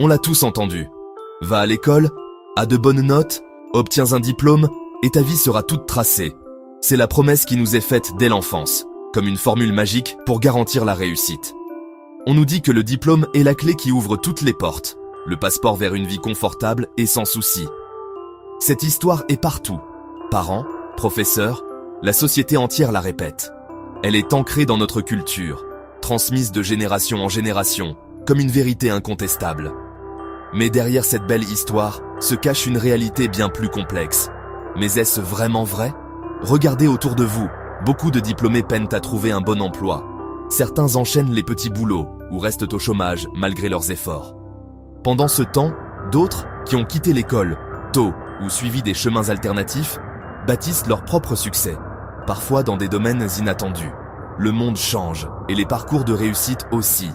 On l'a tous entendu. Va à l'école, a de bonnes notes, obtiens un diplôme et ta vie sera toute tracée. C'est la promesse qui nous est faite dès l'enfance, comme une formule magique pour garantir la réussite. On nous dit que le diplôme est la clé qui ouvre toutes les portes, le passeport vers une vie confortable et sans soucis. Cette histoire est partout. Parents, professeurs, la société entière la répète. Elle est ancrée dans notre culture, transmise de génération en génération, comme une vérité incontestable. Mais derrière cette belle histoire se cache une réalité bien plus complexe. Mais est-ce vraiment vrai? Regardez autour de vous, beaucoup de diplômés peinent à trouver un bon emploi. Certains enchaînent les petits boulots ou restent au chômage malgré leurs efforts. Pendant ce temps, d'autres, qui ont quitté l'école tôt ou suivi des chemins alternatifs, bâtissent leur propre succès, parfois dans des domaines inattendus. Le monde change et les parcours de réussite aussi.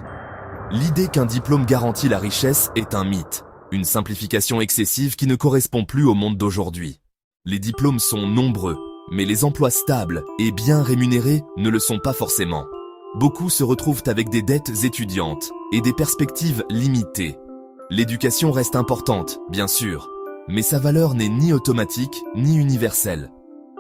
L'idée qu'un diplôme garantit la richesse est un mythe, une simplification excessive qui ne correspond plus au monde d'aujourd'hui. Les diplômes sont nombreux, mais les emplois stables et bien rémunérés ne le sont pas forcément. Beaucoup se retrouvent avec des dettes étudiantes et des perspectives limitées. L'éducation reste importante, bien sûr, mais sa valeur n'est ni automatique ni universelle.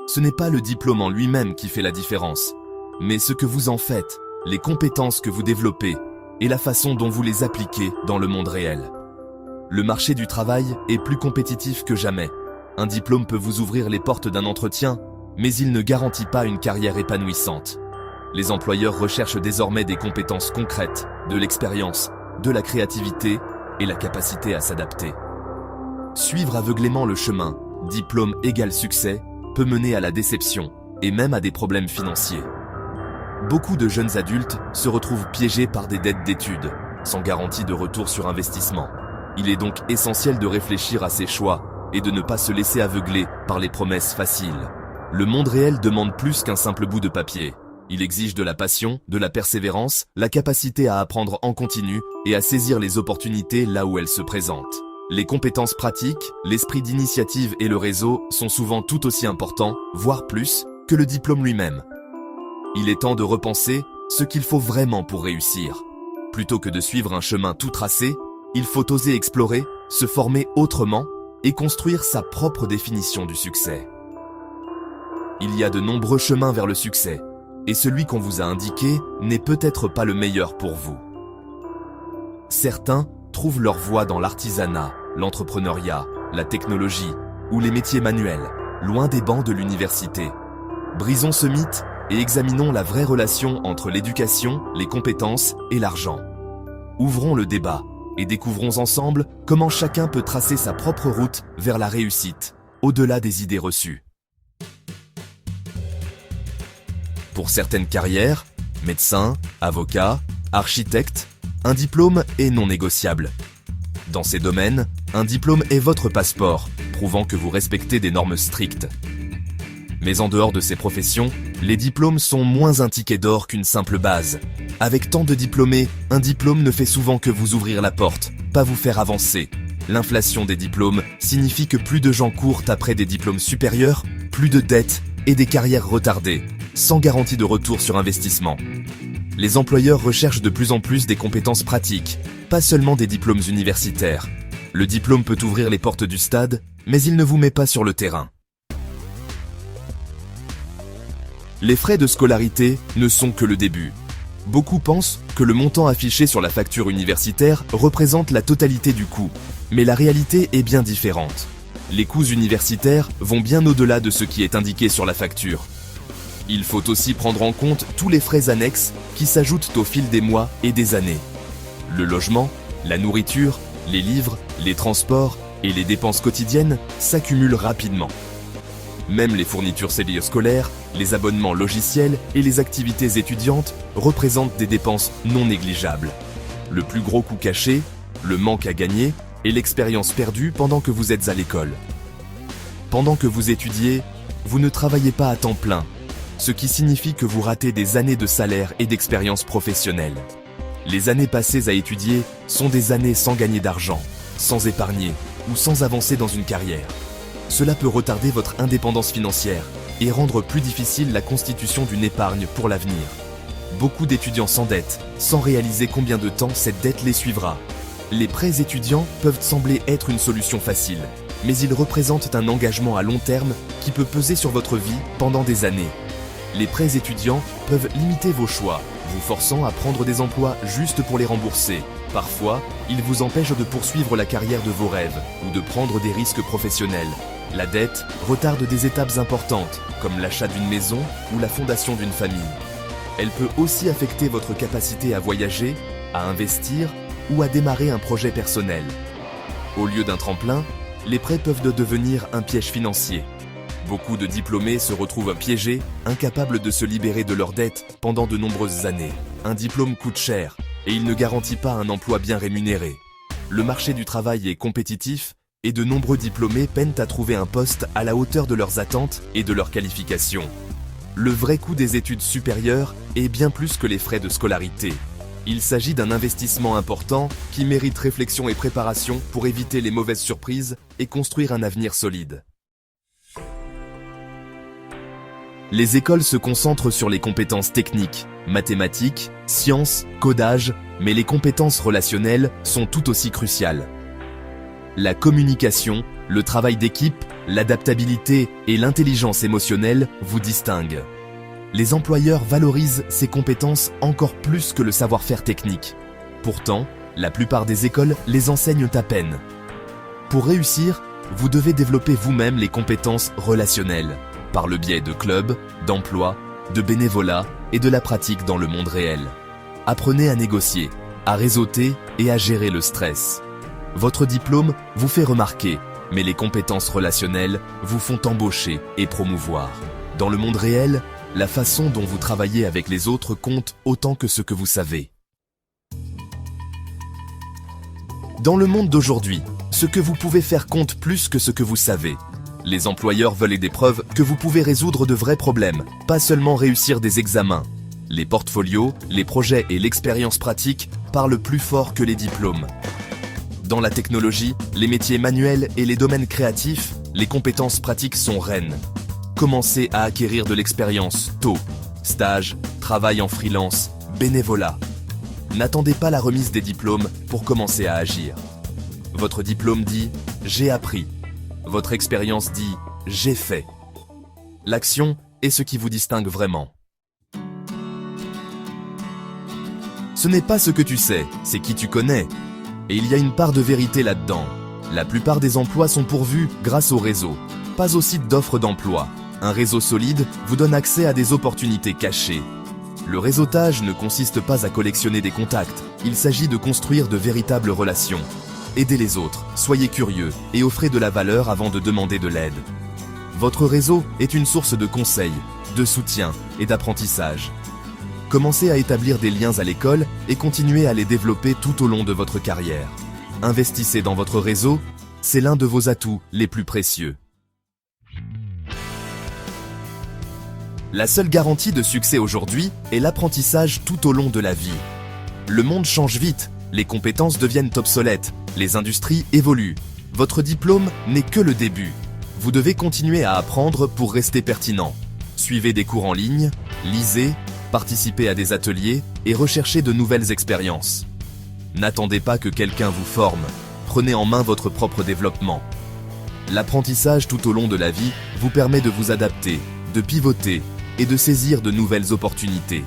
Ce n'est pas le diplôme en lui-même qui fait la différence, mais ce que vous en faites, les compétences que vous développez et la façon dont vous les appliquez dans le monde réel. Le marché du travail est plus compétitif que jamais. Un diplôme peut vous ouvrir les portes d'un entretien, mais il ne garantit pas une carrière épanouissante. Les employeurs recherchent désormais des compétences concrètes, de l'expérience, de la créativité et la capacité à s'adapter. Suivre aveuglément le chemin, diplôme égale succès, peut mener à la déception et même à des problèmes financiers. Beaucoup de jeunes adultes se retrouvent piégés par des dettes d'études, sans garantie de retour sur investissement. Il est donc essentiel de réfléchir à ses choix et de ne pas se laisser aveugler par les promesses faciles. Le monde réel demande plus qu'un simple bout de papier. Il exige de la passion, de la persévérance, la capacité à apprendre en continu et à saisir les opportunités là où elles se présentent. Les compétences pratiques, l'esprit d'initiative et le réseau sont souvent tout aussi importants, voire plus, que le diplôme lui-même. Il est temps de repenser ce qu'il faut vraiment pour réussir. Plutôt que de suivre un chemin tout tracé, il faut oser explorer, se former autrement et construire sa propre définition du succès. Il y a de nombreux chemins vers le succès, et celui qu'on vous a indiqué n'est peut-être pas le meilleur pour vous. Certains trouvent leur voie dans l'artisanat, l'entrepreneuriat, la technologie ou les métiers manuels, loin des bancs de l'université. Brisons ce mythe et examinons la vraie relation entre l'éducation, les compétences et l'argent. Ouvrons le débat et découvrons ensemble comment chacun peut tracer sa propre route vers la réussite, au-delà des idées reçues. Pour certaines carrières, médecin, avocat, architecte, un diplôme est non négociable. Dans ces domaines, un diplôme est votre passeport, prouvant que vous respectez des normes strictes. Mais en dehors de ces professions, les diplômes sont moins un ticket d'or qu'une simple base. Avec tant de diplômés, un diplôme ne fait souvent que vous ouvrir la porte, pas vous faire avancer. L'inflation des diplômes signifie que plus de gens courent après des diplômes supérieurs, plus de dettes et des carrières retardées, sans garantie de retour sur investissement. Les employeurs recherchent de plus en plus des compétences pratiques, pas seulement des diplômes universitaires. Le diplôme peut ouvrir les portes du stade, mais il ne vous met pas sur le terrain. Les frais de scolarité ne sont que le début. Beaucoup pensent que le montant affiché sur la facture universitaire représente la totalité du coût, mais la réalité est bien différente. Les coûts universitaires vont bien au-delà de ce qui est indiqué sur la facture. Il faut aussi prendre en compte tous les frais annexes qui s'ajoutent au fil des mois et des années. Le logement, la nourriture, les livres, les transports et les dépenses quotidiennes s'accumulent rapidement. Même les fournitures scolaires, les abonnements logiciels et les activités étudiantes représentent des dépenses non négligeables. Le plus gros coût caché, le manque à gagner et l'expérience perdue pendant que vous êtes à l'école. Pendant que vous étudiez, vous ne travaillez pas à temps plein, ce qui signifie que vous ratez des années de salaire et d'expérience professionnelle. Les années passées à étudier sont des années sans gagner d'argent, sans épargner ou sans avancer dans une carrière. Cela peut retarder votre indépendance financière et rendre plus difficile la constitution d'une épargne pour l'avenir. Beaucoup d'étudiants s'endettent, sans réaliser combien de temps cette dette les suivra. Les prêts étudiants peuvent sembler être une solution facile, mais ils représentent un engagement à long terme qui peut peser sur votre vie pendant des années. Les prêts étudiants peuvent limiter vos choix, vous forçant à prendre des emplois juste pour les rembourser. Parfois, ils vous empêchent de poursuivre la carrière de vos rêves ou de prendre des risques professionnels. La dette retarde des étapes importantes, comme l'achat d'une maison ou la fondation d'une famille. Elle peut aussi affecter votre capacité à voyager, à investir ou à démarrer un projet personnel. Au lieu d'un tremplin, les prêts peuvent devenir un piège financier. Beaucoup de diplômés se retrouvent piégés, incapables de se libérer de leurs dettes pendant de nombreuses années. Un diplôme coûte cher et il ne garantit pas un emploi bien rémunéré. Le marché du travail est compétitif et de nombreux diplômés peinent à trouver un poste à la hauteur de leurs attentes et de leurs qualifications. Le vrai coût des études supérieures est bien plus que les frais de scolarité. Il s'agit d'un investissement important qui mérite réflexion et préparation pour éviter les mauvaises surprises et construire un avenir solide. Les écoles se concentrent sur les compétences techniques, mathématiques, sciences, codage, mais les compétences relationnelles sont tout aussi cruciales. La communication, le travail d'équipe, l'adaptabilité et l'intelligence émotionnelle vous distinguent. Les employeurs valorisent ces compétences encore plus que le savoir-faire technique. Pourtant, la plupart des écoles les enseignent à peine. Pour réussir, vous devez développer vous-même les compétences relationnelles, par le biais de clubs, d'emplois, de bénévolat et de la pratique dans le monde réel. Apprenez à négocier, à réseauter et à gérer le stress. Votre diplôme vous fait remarquer, mais les compétences relationnelles vous font embaucher et promouvoir. Dans le monde réel, la façon dont vous travaillez avec les autres compte autant que ce que vous savez. Dans le monde d'aujourd'hui, ce que vous pouvez faire compte plus que ce que vous savez. Les employeurs veulent des preuves que vous pouvez résoudre de vrais problèmes, pas seulement réussir des examens. Les portfolios, les projets et l'expérience pratique parlent plus fort que les diplômes. Dans la technologie, les métiers manuels et les domaines créatifs, les compétences pratiques sont reines. Commencez à acquérir de l'expérience tôt. Stage, travail en freelance, bénévolat. N'attendez pas la remise des diplômes pour commencer à agir. Votre diplôme dit « j'ai appris ». Votre expérience dit « j'ai fait ». L'action est ce qui vous distingue vraiment. Ce n'est pas ce que tu sais, c'est qui tu connais. Et il y a une part de vérité là-dedans. La plupart des emplois sont pourvus grâce au réseau, pas au site d'offres d'emploi. Un réseau solide vous donne accès à des opportunités cachées. Le réseautage ne consiste pas à collectionner des contacts, il s'agit de construire de véritables relations. Aidez les autres, soyez curieux et offrez de la valeur avant de demander de l'aide. Votre réseau est une source de conseils, de soutien et d'apprentissage. Commencez à établir des liens à l'école et continuez à les développer tout au long de votre carrière. Investissez dans votre réseau, c'est l'un de vos atouts les plus précieux. La seule garantie de succès aujourd'hui est l'apprentissage tout au long de la vie. Le monde change vite, les compétences deviennent obsolètes, les industries évoluent. Votre diplôme n'est que le début. Vous devez continuer à apprendre pour rester pertinent. Suivez des cours en ligne, lisez, participez à des ateliers et recherchez de nouvelles expériences. N'attendez pas que quelqu'un vous forme, prenez en main votre propre développement. L'apprentissage tout au long de la vie vous permet de vous adapter, de pivoter et de saisir de nouvelles opportunités.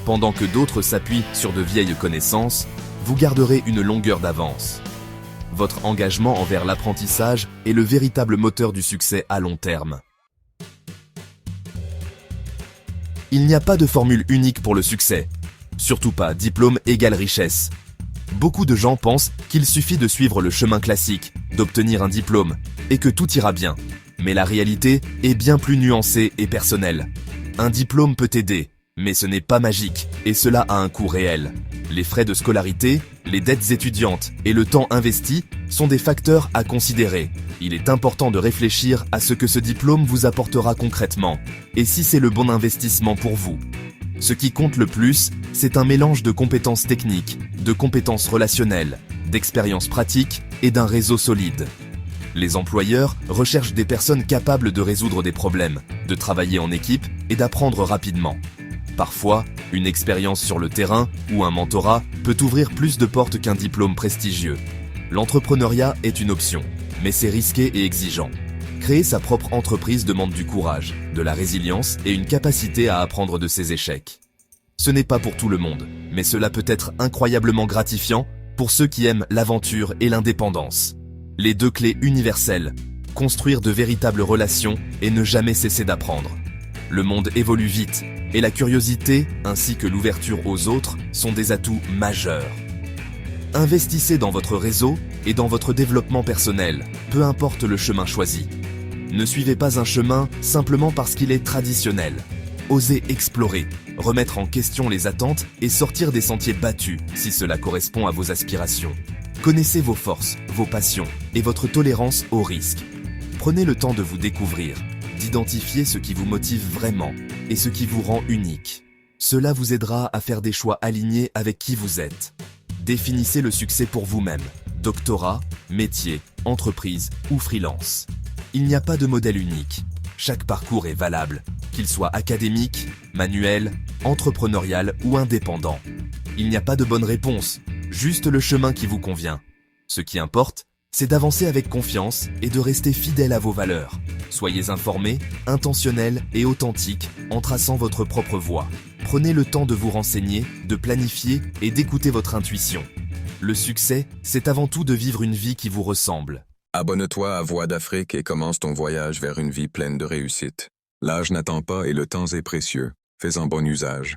Pendant que d'autres s'appuient sur de vieilles connaissances, vous garderez une longueur d'avance. Votre engagement envers l'apprentissage est le véritable moteur du succès à long terme. Il n'y a pas de formule unique pour le succès. Surtout pas diplôme égale richesse. Beaucoup de gens pensent qu'il suffit de suivre le chemin classique, d'obtenir un diplôme, et que tout ira bien. Mais la réalité est bien plus nuancée et personnelle. Un diplôme peut aider, mais ce n'est pas magique, et cela a un coût réel. Les frais de scolarité, les dettes étudiantes et le temps investi sont des facteurs à considérer. Il est important de réfléchir à ce que ce diplôme vous apportera concrètement, et si c'est le bon investissement pour vous. Ce qui compte le plus, c'est un mélange de compétences techniques, de compétences relationnelles, d'expériences pratiques et d'un réseau solide. Les employeurs recherchent des personnes capables de résoudre des problèmes, de travailler en équipe et d'apprendre rapidement. Parfois, une expérience sur le terrain ou un mentorat peut ouvrir plus de portes qu'un diplôme prestigieux. L'entrepreneuriat est une option, mais c'est risqué et exigeant. Créer sa propre entreprise demande du courage, de la résilience et une capacité à apprendre de ses échecs. Ce n'est pas pour tout le monde, mais cela peut être incroyablement gratifiant pour ceux qui aiment l'aventure et l'indépendance. Les deux clés universelles, construire de véritables relations et ne jamais cesser d'apprendre. Le monde évolue vite, et la curiosité, ainsi que l'ouverture aux autres, sont des atouts majeurs. Investissez dans votre réseau et dans votre développement personnel, peu importe le chemin choisi. Ne suivez pas un chemin simplement parce qu'il est traditionnel. Osez explorer, remettre en question les attentes et sortir des sentiers battus si cela correspond à vos aspirations. Connaissez vos forces, vos passions et votre tolérance au risque. Prenez le temps de vous découvrir, d'identifier ce qui vous motive vraiment et ce qui vous rend unique. Cela vous aidera à faire des choix alignés avec qui vous êtes. Définissez le succès pour vous-même, doctorat, métier, entreprise ou freelance. Il n'y a pas de modèle unique. Chaque parcours est valable, qu'il soit académique, manuel, entrepreneurial ou indépendant. Il n'y a pas de bonne réponse, juste le chemin qui vous convient. Ce qui importe, c'est d'avancer avec confiance et de rester fidèle à vos valeurs. Soyez informés, intentionnels et authentiques en traçant votre propre voie. Prenez le temps de vous renseigner, de planifier et d'écouter votre intuition. Le succès, c'est avant tout de vivre une vie qui vous ressemble. Abonne-toi à Voix d'Afrique et commence ton voyage vers une vie pleine de réussite. L'âge n'attend pas et le temps est précieux. Fais-en bon usage.